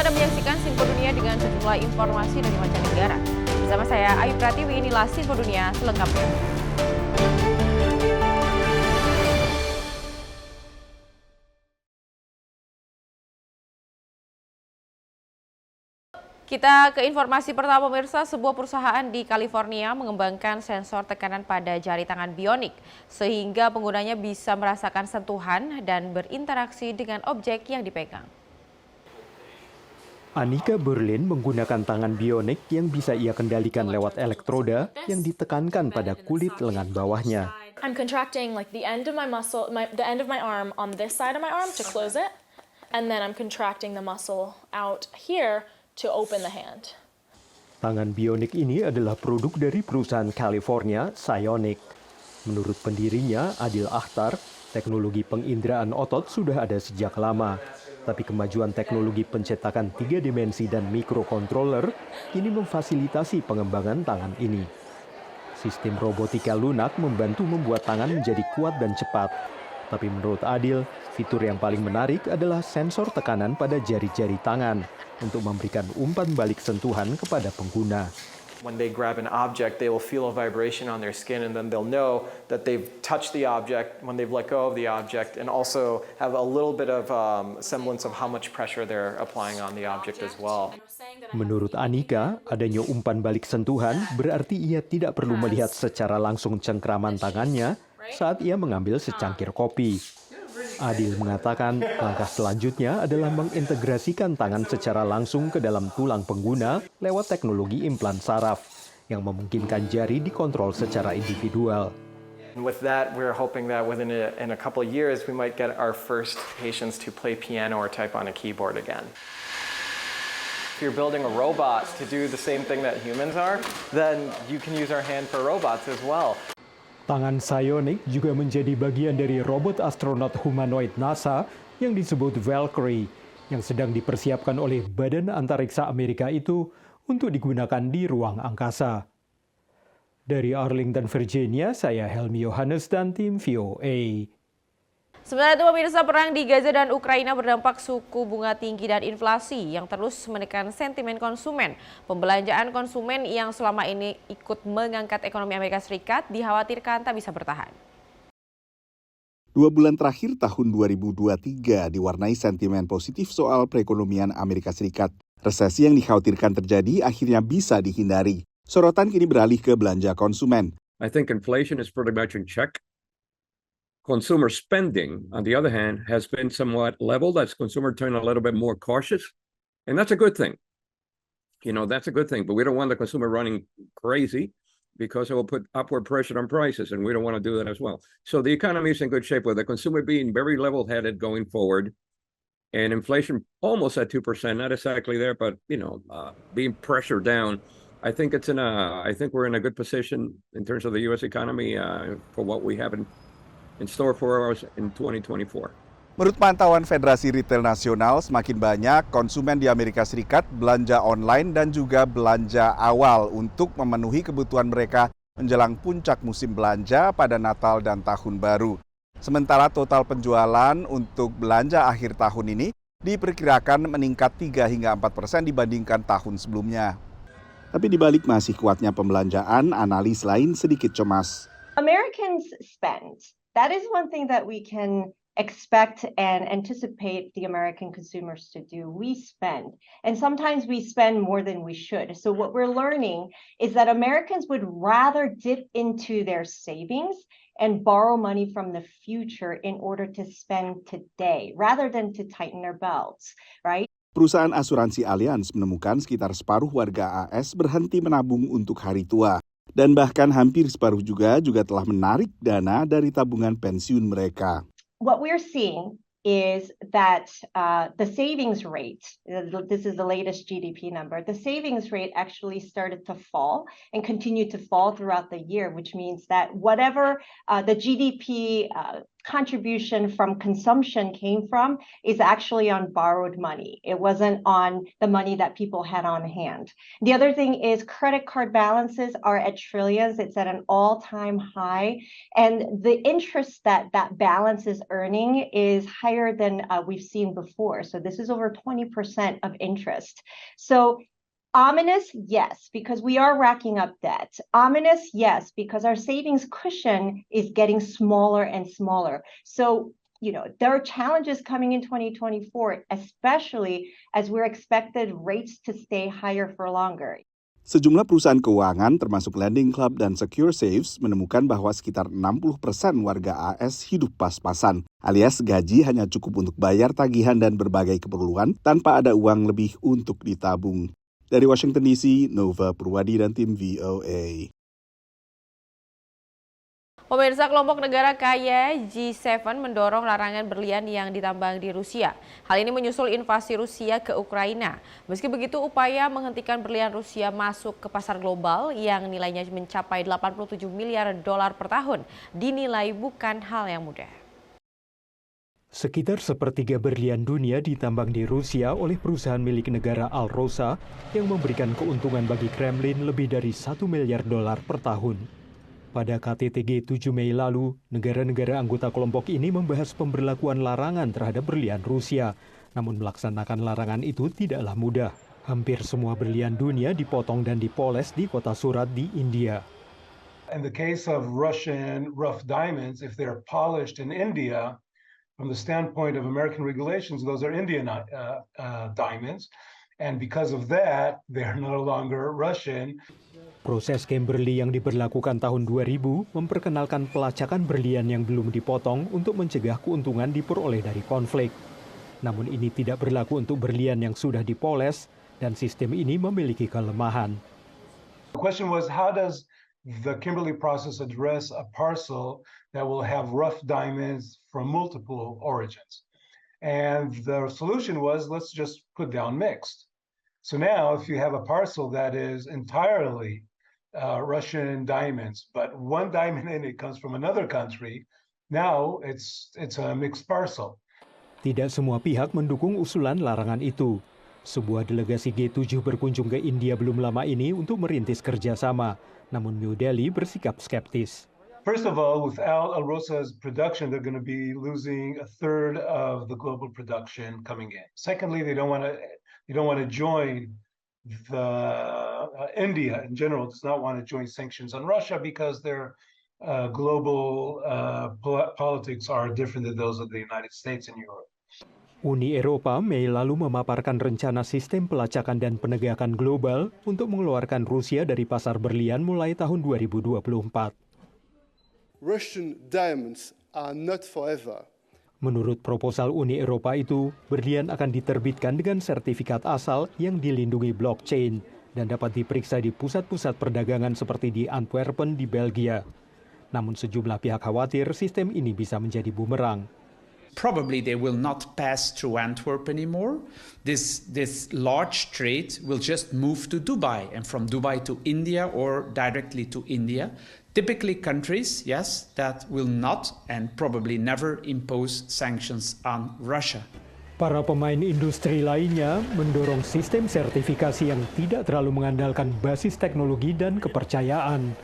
Anda menyaksikan Sinfo Dunia dengan sejumlah informasi dari mancanegara. Bersama saya Ayu Pratiwi, inilah Sinfo Dunia selengkapnya. Kita ke informasi pertama pemirsa, sebuah perusahaan di California mengembangkan sensor tekanan pada jari tangan bionik sehingga penggunanya bisa merasakan sentuhan dan berinteraksi dengan objek yang dipegang. Anika Berlin menggunakan tangan bionik yang bisa ia kendalikan lewat elektroda yang ditekankan pada kulit lengan bawahnya. I'm contracting like the end of my muscle, the end of my arm on this side of my arm to close it, and then I'm contracting the muscle out here to open the hand. Tangan bionik ini adalah produk dari perusahaan California, Psionic. Menurut pendirinya, Adil Akhtar, teknologi penginderaan otot sudah ada sejak lama. Tapi kemajuan teknologi pencetakan 3 dimensi dan mikrokontroler kini memfasilitasi pengembangan tangan ini. Sistem robotika lunak membantu membuat tangan menjadi kuat dan cepat. Tapi menurut Adil, fitur yang paling menarik adalah sensor tekanan pada jari-jari tangan untuk memberikan umpan balik sentuhan kepada pengguna. When they grab an object, they will feel a vibration on their skin, and then they'll know that they've touched the object when they've let go of the object, and also have a little bit of semblance of how much pressure they're applying on the object as well. Menurut Anika, adanya umpan balik sentuhan berarti ia tidak perlu melihat secara langsung cengkraman tangannya saat ia mengambil secangkir kopi. Adil mengatakan langkah selanjutnya adalah mengintegrasikan tangan secara langsung ke dalam tulang pengguna lewat teknologi implan saraf yang memungkinkan jari dikontrol secara individual. And with that, we're hoping that within a couple of years, we might get our first patients to play piano or type on a keyboard again. If you're building a robot to do the same thing that humans are, then you can use our hand for robots as well. Tangan Psionic juga menjadi bagian dari robot astronot humanoid NASA yang disebut Valkyrie, yang sedang dipersiapkan oleh Badan Antariksa Amerika itu untuk digunakan di ruang angkasa. Dari Arlington, Virginia, saya Helmi Yohanes dan tim VOA. Sementara itu pemirsa, perang di Gaza dan Ukraina berdampak suku bunga tinggi dan inflasi yang terus menekan sentimen konsumen. Pembelanjaan konsumen yang selama ini ikut mengangkat ekonomi Amerika Serikat dikhawatirkan tak bisa bertahan. 2 bulan terakhir tahun 2023 diwarnai sentimen positif soal perekonomian Amerika Serikat. Resesi yang dikhawatirkan terjadi akhirnya bisa dihindari. Sorotan kini beralih ke belanja konsumen. I think inflation is pretty much in check. Consumer spending, on the other hand, has been somewhat leveled as consumer turn a little bit more cautious, and that's a good thing. You know, that's a good thing, but we don't want the consumer running crazy because it will put upward pressure on prices, and we don't want to do that as well. So the economy is in good shape with the consumer being very level-headed going forward, and inflation almost at 2%, not exactly there, but, you know, being pressured down. I think we're in a good position in terms of the U.S. economy for what we have in store for us in 2024. Menurut pantauan Federasi Retail Nasional, semakin banyak konsumen di Amerika Serikat belanja online dan juga belanja awal untuk memenuhi kebutuhan mereka menjelang puncak musim belanja pada Natal dan Tahun Baru. Sementara total penjualan untuk belanja akhir tahun ini diperkirakan meningkat 3 hingga 4% dibandingkan tahun sebelumnya. Tapi di balik masih kuatnya pembelanjaan, analis lain sedikit cemas. Americans spend. That is one thing that we can expect and anticipate the American consumers to do. We spend, and sometimes we spend more than we should. So what we're learning is that Americans would rather dip into their savings and borrow money from the future in order to spend today, rather than to tighten their belts, right? Perusahaan asuransi Allianz menemukan sekitar separuh warga AS berhenti menabung untuk hari tua. Dan bahkan hampir separuh juga telah menarik dana dari tabungan pensiun mereka. What we're seeing is that the savings rate, this is the latest GDP number, the savings rate actually started to fall and continued to fall throughout the year, which means that whatever the GDP contribution from consumption came from is actually on borrowed money. It wasn't on the money that people had on hand. The other thing is credit card balances are at trillions. It's at an all-time high. And the interest that balance is earning is higher than we've seen before. So this is over 20% of interest. So ominous, yes, because we are racking up debt. Ominous, yes, because our savings cushion is getting smaller and smaller. So, there are challenges coming in 2024, especially as we're expected rates to stay higher for longer. Sejumlah perusahaan keuangan termasuk Lending Club dan Secure Saves menemukan bahwa sekitar 60% warga AS hidup pas-pasan, alias gaji hanya cukup untuk bayar tagihan dan berbagai keperluan tanpa ada uang lebih untuk ditabung. Dari Washington DC, Nova Purwadi dan tim VOA. Pemirsa, kelompok negara kaya G7 mendorong larangan berlian yang ditambang di Rusia. Hal ini menyusul invasi Rusia ke Ukraina. Meski begitu, upaya menghentikan berlian Rusia masuk ke pasar global yang nilainya mencapai 87 miliar dolar per tahun dinilai bukan hal yang mudah. Sekitar sepertiga berlian dunia ditambang di Rusia oleh perusahaan milik negara Alrosa yang memberikan keuntungan bagi Kremlin lebih dari 1 miliar dolar per tahun. Pada KTT G7 Mei lalu, negara-negara anggota kelompok ini membahas pemberlakuan larangan terhadap berlian Rusia. Namun melaksanakan larangan itu tidaklah mudah. Hampir semua berlian dunia dipotong dan dipoles di kota Surat di India. In the case of Russian rough diamonds, if they're polished in India, from the standpoint of American regulations, those are Indian diamonds, and because of that, they're no longer Russian. Proses Kimberley yang diberlakukan tahun 2000 memperkenalkan pelacakan berlian yang belum dipotong untuk mencegah keuntungan diperoleh dari konflik. Namun ini tidak berlaku untuk berlian yang sudah dipoles dan sistem ini memiliki kelemahan. The question was, how does the Kimberley process address a parcel that will have rough diamonds from multiple origins? And the solution was, let's just put down mixed. So now if you have a parcel that is entirely Russian diamonds, but one diamond in it comes from another country, now it's a mixed parcel. Tidak semua pihak mendukung usulan larangan itu. Sebuah delegasi G7 berkunjung ke India belum lama ini untuk merintis kerjasama. Namun New Delhi bersikap skeptis. First of all, without Alrosa's production, they're going to be losing a third of the global production coming in. Secondly, they don't want to join the India in general does not want to join sanctions on Russia because their global politics are different than those of the United States and Europe. Uni Eropa Mei lalu memaparkan rencana sistem pelacakan dan penegakan global untuk mengeluarkan Rusia dari pasar berlian mulai tahun 2024. Russian diamonds are not forever. Menurut proposal Uni Eropa itu, berlian akan diterbitkan dengan sertifikat asal yang dilindungi blockchain dan dapat diperiksa di pusat-pusat perdagangan seperti di Antwerpen di Belgia. Namun sejumlah pihak khawatir sistem ini bisa menjadi bumerang. Probably they will not pass through Antwerp anymore. This large trade will just move to Dubai, and from Dubai to India or directly to India. Typically countries, yes, that will not and probably never impose sanctions on Russia. Para pemain industri lainnya mendorong sistem sertifikasi yang tidak terlalu mengandalkan basis teknologi dan kepercayaan,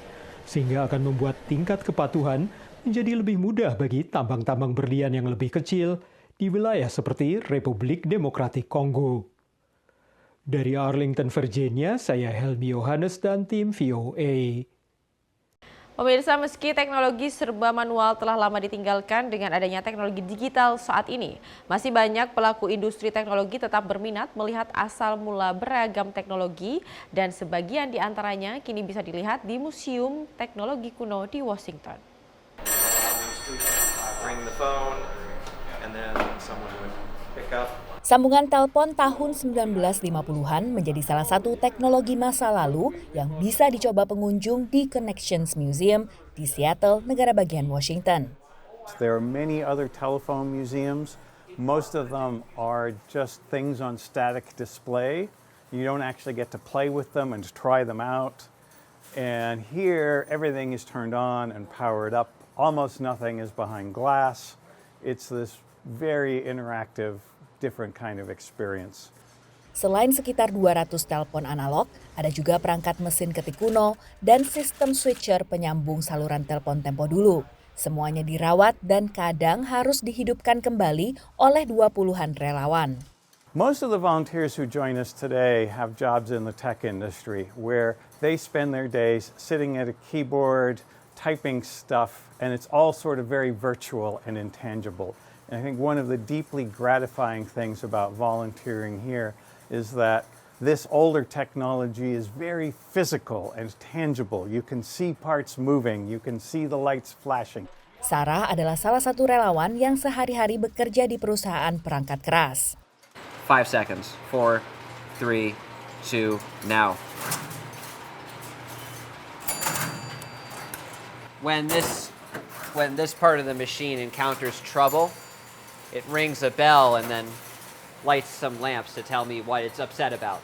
sehingga akan membuat tingkat kepatuhan menjadi lebih mudah bagi tambang-tambang berlian yang lebih kecil di wilayah seperti Republik Demokratik Kongo. Dari Arlington, Virginia, saya Helmi Yohanes dan tim VOA. Pemirsa, meski teknologi serba manual telah lama ditinggalkan, dengan adanya teknologi digital saat ini, masih banyak pelaku industri teknologi tetap berminat melihat asal mula beragam teknologi dan sebagian di antaranya kini bisa dilihat di Museum Teknologi Kuno di Washington. Sambungan telepon tahun 1950-an menjadi salah satu teknologi masa lalu yang bisa dicoba pengunjung di Connections Museum di Seattle, negara bagian Washington. There are many other telephone museums. Most of them are just things on static display. You don't actually get to play with them and try them out. And here, everything is turned on and powered up almost nothing is behind glass. It's this very interactive, different kind of experience. Selain sekitar 200 telepon analog, ada juga perangkat mesin ketik kuno dan sistem switcher penyambung saluran telepon tempo dulu. Semuanya dirawat dan kadang harus dihidupkan kembali oleh 20-an relawan. Most of the volunteers who join us today have jobs in the tech industry where they spend their days sitting at a keyboard, typing stuff, and it's all sort of very virtual and intangible. And I think one of the deeply gratifying things about volunteering here is that this older technology is very physical and tangible. You can see parts moving, you can see the lights flashing. Sarah adalah salah satu relawan yang sehari-hari bekerja di perusahaan perangkat keras. 5 seconds. 4, 3, 2, now. When this part of the machine encounters trouble, it rings a bell and then lights some lamps to tell me what it's upset about.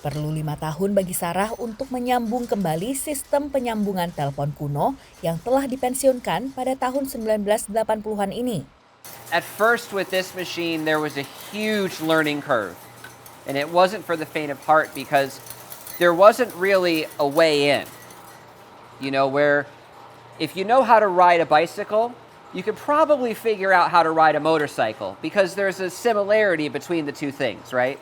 Perlu 5 tahun bagi Sarah untuk menyambung kembali sistem penyambungan telepon kuno yang telah dipensiunkan pada tahun 1980-an ini. At first with this machine there was a huge learning curve. And it wasn't for the faint of heart because there wasn't really a way in. You know, where if you know how to ride a bicycle, you could probably figure out how to ride a motorcycle because there's a similarity between the two things, right?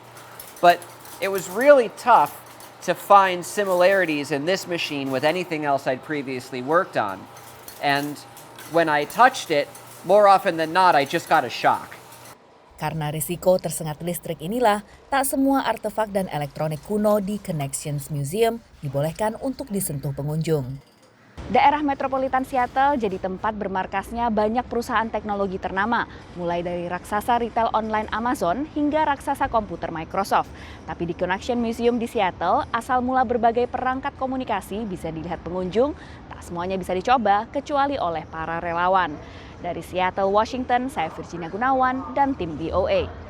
But it was really tough to find similarities in this machine with anything else I'd previously worked on. And when I touched it, more often than not, I just got a shock. Karena risiko tersengat listrik inilah, tak semua artefak dan elektronik kuno di Connections Museum dibolehkan untuk disentuh pengunjung. Daerah metropolitan Seattle jadi tempat bermarkasnya banyak perusahaan teknologi ternama, mulai dari raksasa retail online Amazon hingga raksasa komputer Microsoft. Tapi di Connection Museum di Seattle, asal mula berbagai perangkat komunikasi bisa dilihat pengunjung, tak semuanya bisa dicoba kecuali oleh para relawan. Dari Seattle, Washington, saya Virginia Gunawan dan tim VOA.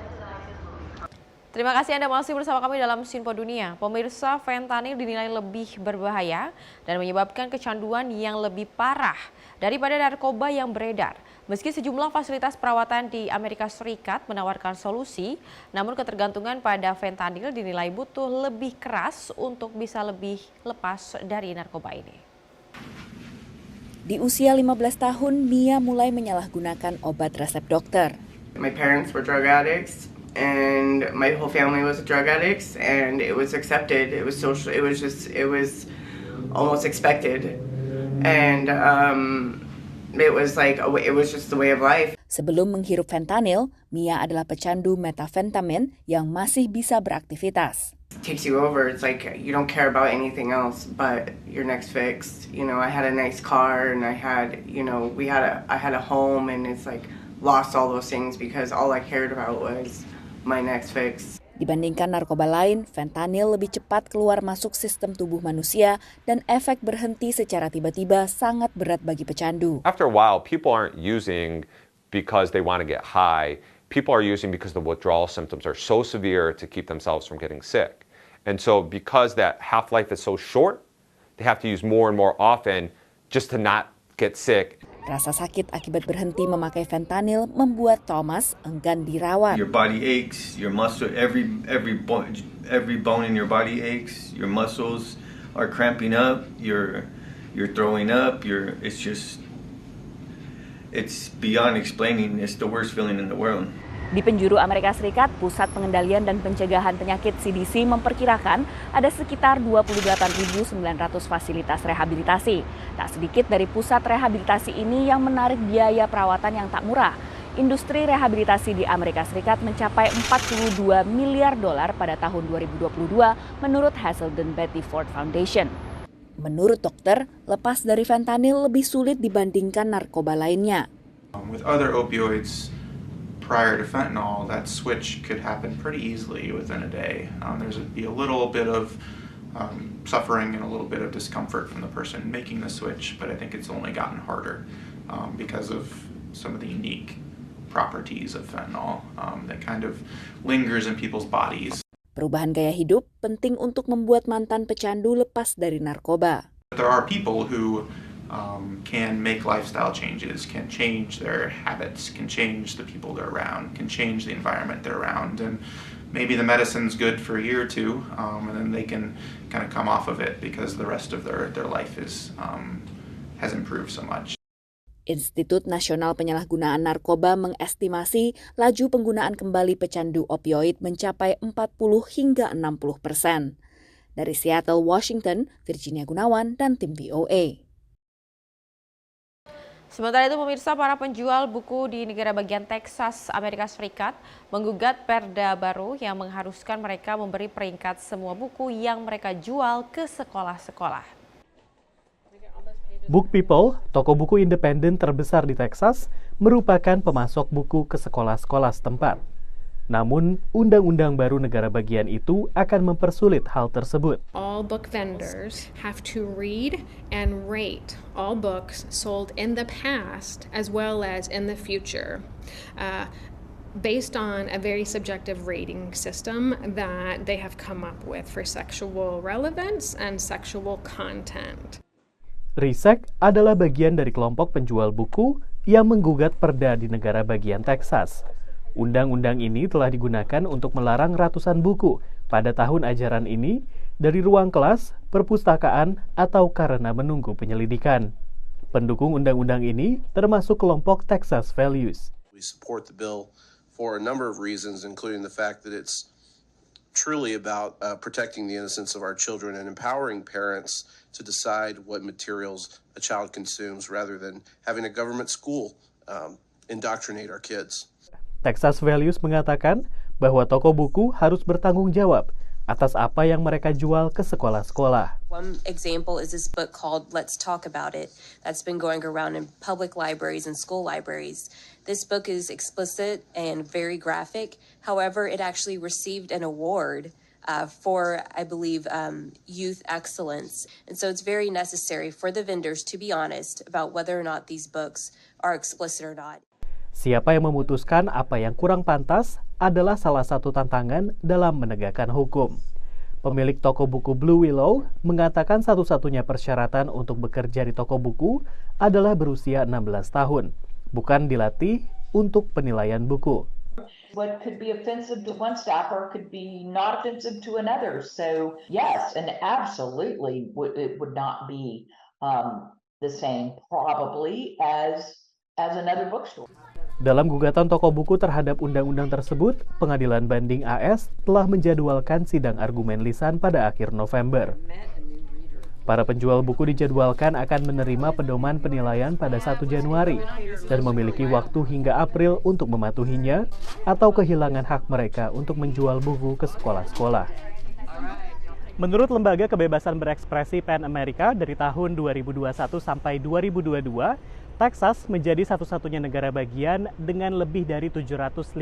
Terima kasih Anda masih bersama kami dalam Sinpo Dunia. Pemirsa, fentanyl dinilai lebih berbahaya dan menyebabkan kecanduan yang lebih parah daripada narkoba yang beredar. Meski sejumlah fasilitas perawatan di Amerika Serikat menawarkan solusi, namun ketergantungan pada fentanyl dinilai butuh lebih keras untuk bisa lebih lepas dari narkoba ini. Di usia 15 tahun, Mia mulai menyalahgunakan obat resep dokter. My parents were drug addicts. And my whole family was drug addicts, and it was accepted. It was social. It was almost expected, and it was like it was just the way of life. Sebelum menghirup fentanyl, Mia adalah pecandu metafentamin yang masih bisa beraktivitas. It takes you over. It's like you don't care about anything else but your next fix. You know, I had a nice car, and I had, you know, I had a home, and it's like lost all those things because all I cared about was my next fix. Dibandingkan narkoba lain, fentanyl lebih cepat keluar masuk sistem tubuh manusia dan efek berhenti secara tiba-tiba sangat berat bagi pecandu. After a while, people aren't using because they want to get high. People are using because the withdrawal symptoms are so severe to keep themselves from getting sick. And so because that half-life is so short, they have to use more and more often just to not get sick. Rasa sakit akibat berhenti memakai fentanyl membuat Thomas enggan dirawat. Your body aches, your muscle, every bone in your body aches, your muscles are cramping up, you're throwing up, it's beyond explaining. It's the worst feeling in the world. Di penjuru Amerika Serikat, Pusat Pengendalian dan Pencegahan Penyakit CDC memperkirakan ada sekitar 28.900 fasilitas rehabilitasi. Tak sedikit dari pusat rehabilitasi ini yang menarik biaya perawatan yang tak murah. Industri rehabilitasi di Amerika Serikat mencapai $42 miliar pada tahun 2022 menurut Hazelden Betty Ford Foundation. Menurut dokter, lepas dari fentanyl lebih sulit dibandingkan narkoba lainnya. With other opioids, prior to fentanyl, that switch could happen pretty easily within a day. There's be a little bit of suffering and a little bit of discomfort from the person making the switch, but I think it's only gotten harder because of some of the unique properties of fentanyl that kind of lingers in people's bodies. Perubahan gaya hidup penting untuk membuat mantan pecandu lepas dari narkoba. There are people who can make lifestyle changes, can change their habits, can change the people they're around, can change the environment they're around. And maybe the medicine's good for a year or two, and then they can kind of come off of it because the rest of their life has improved so much. Institut Nasional Penyalahgunaan Narkoba mengestimasi laju penggunaan kembali pecandu opioid mencapai 40 hingga 60%. Dari Seattle, Washington, Virginia Gunawan dan tim VOA. Sementara itu pemirsa, para penjual buku di negara bagian Texas, Amerika Serikat menggugat perda baru yang mengharuskan mereka memberi peringkat semua buku yang mereka jual ke sekolah-sekolah. Book People, toko buku independen terbesar di Texas, merupakan pemasok buku ke sekolah-sekolah setempat. Namun, undang-undang baru negara bagian itu akan mempersulit hal tersebut. All book vendors have to read and rate all books sold in the past as well as in the future, based on a very subjective rating system that they have come up with for sexual relevance and sexual content. RISEC adalah bagian dari kelompok penjual buku yang menggugat perda di negara bagian Texas. Undang-undang ini telah digunakan untuk melarang ratusan buku pada tahun ajaran ini dari ruang kelas, perpustakaan, atau karena menunggu penyelidikan. Pendukung undang-undang ini termasuk kelompok Texas Values. We support the bill for a number of reasons, including the fact that it's truly about protecting the innocence of our children and empowering parents to decide what materials a child consumes rather than having a government school indoctrinate our kids. Texas Values mengatakan bahwa toko buku harus bertanggung jawab atas apa yang mereka jual ke sekolah-sekolah. One example is this book called Let's Talk About It that's been going around in public libraries and school libraries. This book is explicit and very graphic. However, it actually received an award for, I believe, youth excellence. And so it's very necessary for the vendors to be honest about whether or not these books are explicit or not. Siapa yang memutuskan apa yang kurang pantas adalah salah satu tantangan dalam menegakkan hukum. Pemilik toko buku Blue Willow mengatakan satu-satunya persyaratan untuk bekerja di toko buku adalah berusia 16 tahun, bukan dilatih untuk penilaian buku. What could be offensive to one staffer could be not offensive to another. So yes, and absolutely it would not be the same probably as another bookstore. Dalam gugatan toko buku terhadap undang-undang tersebut, Pengadilan Banding AS telah menjadwalkan sidang argumen lisan pada akhir November. Para penjual buku dijadwalkan akan menerima pedoman penilaian pada 1 Januari dan memiliki waktu hingga April untuk mematuhinya atau kehilangan hak mereka untuk menjual buku ke sekolah-sekolah. Menurut Lembaga Kebebasan Berekspresi PEN Amerika, dari tahun 2021 sampai 2022, Texas menjadi satu-satunya negara bagian dengan lebih dari 750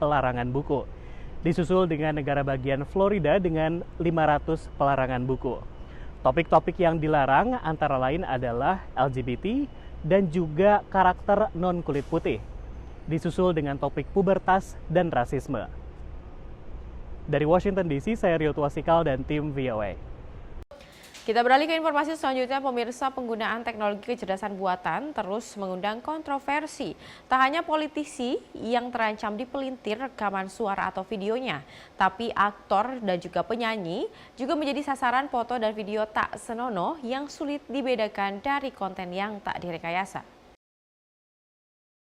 pelarangan buku. Disusul dengan negara bagian Florida dengan 500 pelarangan buku. Topik-topik yang dilarang antara lain adalah LGBT dan juga karakter non-kulit putih. Disusul dengan topik pubertas dan rasisme. Dari Washington DC, saya Rio Tuasikal dan tim VOA. Kita beralih ke informasi selanjutnya, pemirsa. Penggunaan teknologi kecerdasan buatan terus mengundang kontroversi. Tak hanya politisi yang terancam dipelintir rekaman suara atau videonya, tapi aktor dan juga penyanyi juga menjadi sasaran foto dan video tak senonoh yang sulit dibedakan dari konten yang tak direkayasa.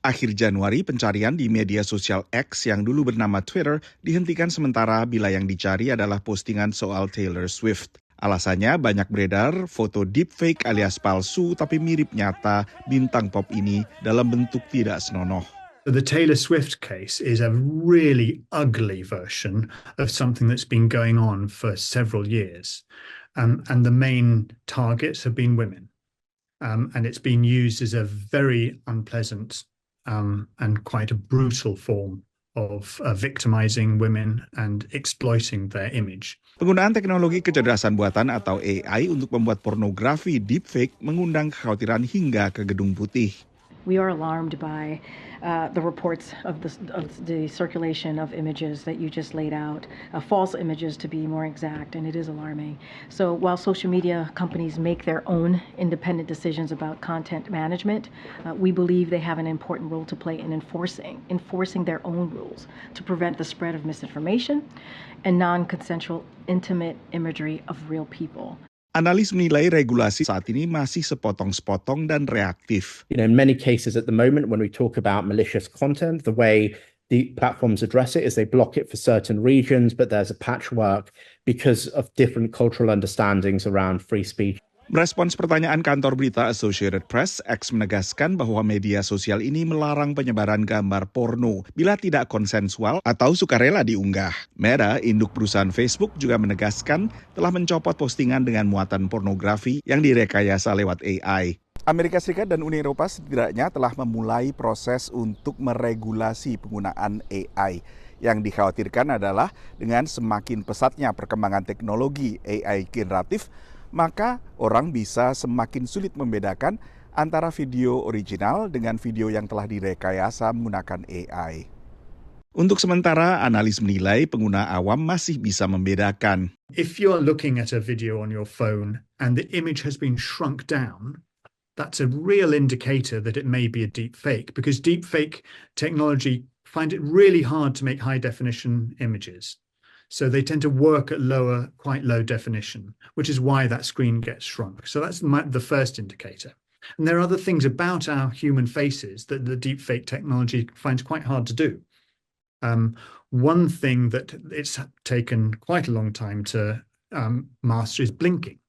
Akhir Januari, pencarian di media sosial X yang dulu bernama Twitter dihentikan sementara bila yang dicari adalah postingan soal Taylor Swift. Alasannya banyak beredar foto deepfake alias palsu tapi mirip nyata bintang pop ini dalam bentuk tidak senonoh. The Taylor Swift case is a really ugly version of something that's been going on for several years. And the main targets have been women. And it's been used as a very unpleasant and quite a brutal form of victimizing women and exploiting their image. Penggunaan teknologi kecerdasan buatan atau AI untuk membuat pornografi deepfake mengundang kekhawatiran hingga ke Gedung Putih. we are alarmed by the reports of the circulation of images that you just laid out, false images to be more exact, and it is alarming. So while social media companies make their own independent decisions about content management, we believe they have an important role to play in enforcing their own rules to prevent the spread of misinformation and non-consensual intimate imagery of real people. Analis menilai regulasi saat ini masih sepotong-sepotong dan reaktif. In many cases at the moment, when we talk about malicious content, the way the platforms address it is they block it for certain regions, but there's a patchwork because of different cultural understandings around free speech. Merespons pertanyaan kantor berita Associated Press, X menegaskan bahwa media sosial ini melarang penyebaran gambar porno bila tidak konsensual atau sukarela diunggah. Meta, induk perusahaan Facebook, juga menegaskan telah mencopot postingan dengan muatan pornografi yang direkayasa lewat AI. Amerika Serikat dan Uni Eropa setidaknya telah memulai proses untuk meregulasi penggunaan AI. Yang dikhawatirkan adalah dengan semakin pesatnya perkembangan teknologi AI generatif, maka orang bisa semakin sulit membedakan antara video original dengan video yang telah direkayasa menggunakan AI. Untuk sementara, analis menilai pengguna awam masih bisa membedakan. If you're looking at a video on your phone and the image has been shrunk down, that's a real indicator that it may be a deep fake, because deep fake technology find it really hard to make high definition images. So they tend to work at quite low definition, which is why that screen gets shrunk. So that's the first indicator. And there are other things about our human faces that the deepfake technology finds quite hard to do. One thing that it's taken quite a long time to master is blinking.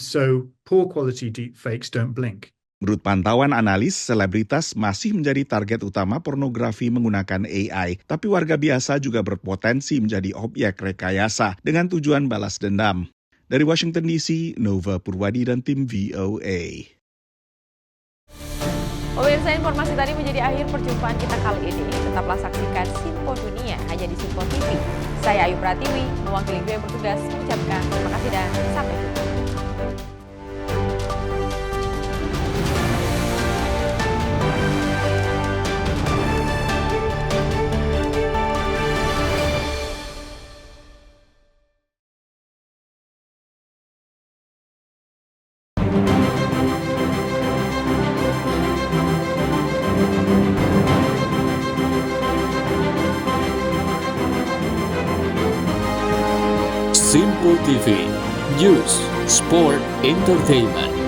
So poor quality deepfakes don't blink. Menurut pantauan analis, selebritas masih menjadi target utama pornografi menggunakan AI, tapi warga biasa juga berpotensi menjadi objek rekayasa dengan tujuan balas dendam. Dari Washington DC, Nova Purwadi dan tim VOA. Pemirsa, informasi tadi menjadi akhir perjumpaan kita kali ini. Tetaplah saksikan Simpo Dunia hanya di Simpo TV. Saya Ayu Pratiwi, mewakili gue yang bertugas mengucapkan terima kasih dan sampai jumpa. Simpo TV, News, Sport, Entertainment.